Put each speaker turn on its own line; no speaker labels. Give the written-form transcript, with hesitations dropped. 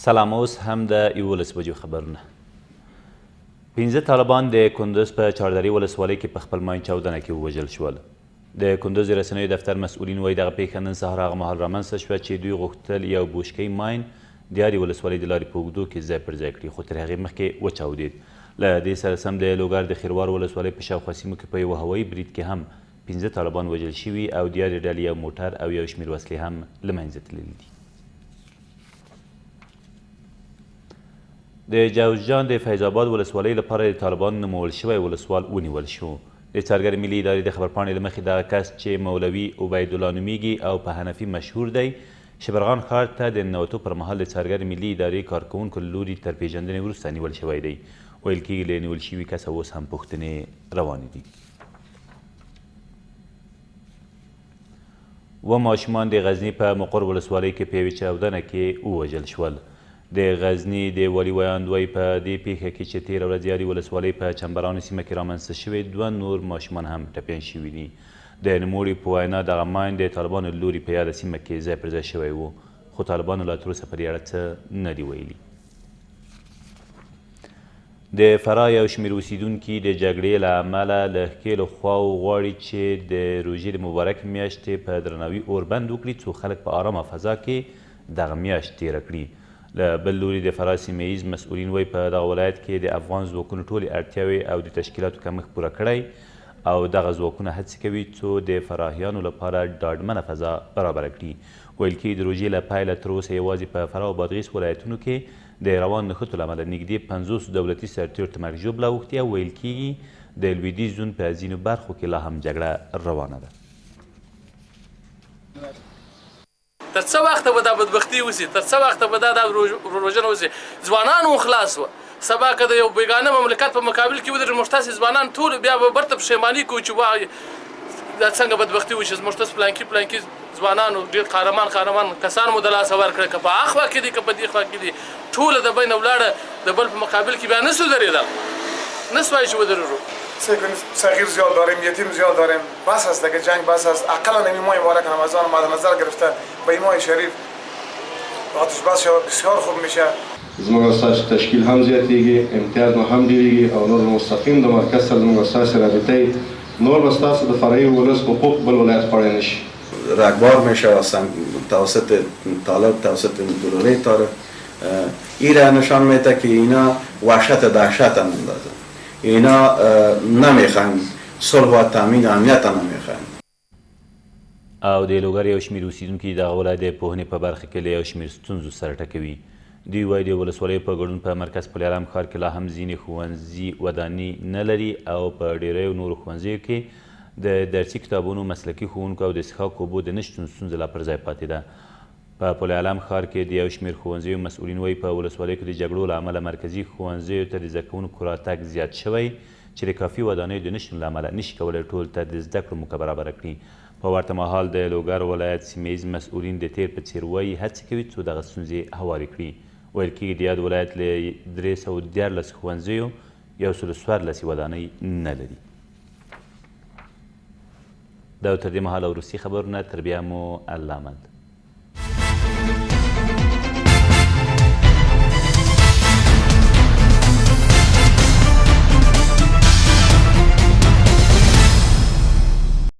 سلام، اوس هم د 11 بجو خبرونه. 15 طالبان د کندز په چاردرې ولسوالۍ کې په خپل ماین چاودنه کې ووژل شول. د کندز رسنیو دفتر مسؤلین وایي دغه پیښه نن سهار هغه مهال رامنځته شوه چې دوی غوښتل یو بوشکۍ ماین د یادې ولسوالۍ د لارې په اوږدو کې ځای پر ځای کړي، خو تر هغې مخکې وچاودېد. له دې سره سم د لوګر د خیروار ولسوالۍ په شاوخوا سیمو کې په یوه هوایي برید کې هم 15 طالبان وژل شوي او د یادې ډلې یو موټر او یو شمېر وسلې هم له منځه تللي دي. د جوزجان د فیض آباد ولسوالۍ لپاره د طالبانو نومول شوی ولسوال ونیول شو. د څارګر ملي ادارې د خبرپاڼې له مخې دغه کس چې مولوي عبیدالله نومیږي او په حنفي مشهور دی، شبرغان ښار ته د ننوتو پر مهال د څارګر ملي ادارې کارکوونکو له لوري تر پیژندنې وروسته نیول شوی دی. ویل کېږي له نیول شوي کسه اوس هم پوښتنې روانې دي. اووه ماشومان د غزني په مقر ولسوالۍ کې په یوې چاودنه کې ووژل شول. د غزني د والي ویاند وایي په دې پیښه کې چې تېره ورځ یادې ولسوالۍ په چمبرانو سیمه کې رامنځته شوي 2 نور ماشومان هم ټپیان شوي دي. د نوموړي په وینا دغه ماین د طالبانو له لوري په یاده سیمه کې ځای پر ځای شوی و، خو طالبانو لا تر اوسه په دې اړه څه نه دي ویلي. د فراه یو شمېر اوسیدونکي د جګړې له امله له ښکېلو خواوو غواړي چې د روژې د مبارکې میاشتې په درناوي اوربند وکړي څو خلک په ارامه فضا کې دغه میاشت تېره کړي. له بل لوري د فراه سیمه ییز مسؤلین وایي په دغه ولایت کې د افغان ځواکونو ټولې اړتیاوې او د تشکیلاتو کمښت پوره کړی او دغه ځواکونه هڅې کوي څو د فراهیانو لپاره ډاډمنه فضا برابره کړي. ویل کېږي د روژې له پیله تر اوسه یوازې په فراه او بادغیس ولایتونو کې د روان نښتو له امله نږدې 50 دولتي سرتیرو ته مرګ ژوبله اوښتې او ویل کېږي د لویدیځ زون په ځینو برخو کې لا هم جګړه روانه ده.
تر څه وخته به دا بدبختي وسي، تر څه وخته به دا روژنه وسي؟ ځوانان مو خلاص وه، سبا که د یو بیګانه مملکت په مقابل کې ودرېږي موږ تاسې ځوانان ټول بیا به برته پښیماني کوو چې وایي دا څنګه بدبختي وشي. زموږ تاسې پلانکي ځوانانو ډېر قهرمان کسان مو د لاسه ورکړه، که په هغه خوا کې دي که په دې خوا کې دي، ټوله د بین ولاړه د بل په مقابل کې بیا نسو درېدل، نسو وایي چې ودرېږو.
صغیر زیاد داریم، یتیم زیاد داریم. بس است دیگه، جنگ بس است. اقلا نمی ماه مبارک رمضان مد نظر گرفته به این ماه شریف آتش بس بسیار خوب میشه.
زموږ اساس تشکیل هم زیاتیږي، امتیاز مو هم ډیریږي او نور مستقیم د مرکز سره زموږ اساس رابطه نور به ستاسو د فرعي ولس حقوق بل ولایت خوړی نشي.
رگبار میشه توسط طالب توسط دولاره طالب. این را نشان میده که اینا وحشت دهشت اندازه. اینا نمیخواین صلح و تامین امنیت نمیخواین.
او د لوګر یو شمېر اوسیدونکي دغه ولایت د پوهنې په برخه کې له یو شمېر ستونزو سره ټکوي. دوی وایي د ولسوالیو په ګډون په مرکز پلیارام ښار کې لا هم ځینې ښوونځي ودانۍ نه لري او په ډېریو نورو ښوونځیو کې د درسي کتابونو، مسلکي ښوونکو او د څښاک اوبو د نشتون ستونزه لا پر ځای پاتې ده. په پلیارام ښار کې د یو شمېر ښوونځیو مسؤلین وایي په ولسوالیو کې د جګړو له امله مرکزي ښوونځیو ته د زده کوونکو راتګ زیات شوی چې د کافي ودانیو د نشتون له امله نشي کولی ټول ته د زده کړو موقع برابره کړي. په ورته مهال د لوګر ولایت سیمه ییز مسؤلین د تیر په څیر وایي هڅې کوي څو دغه ستونزې هوارې کړي. ویل کېږي د یاد ولایت له 314 ښوونځیو 114 ودانۍ نه لري. دا تر دې مهاله وروستي خبرونه، تر بیا مو الله مند.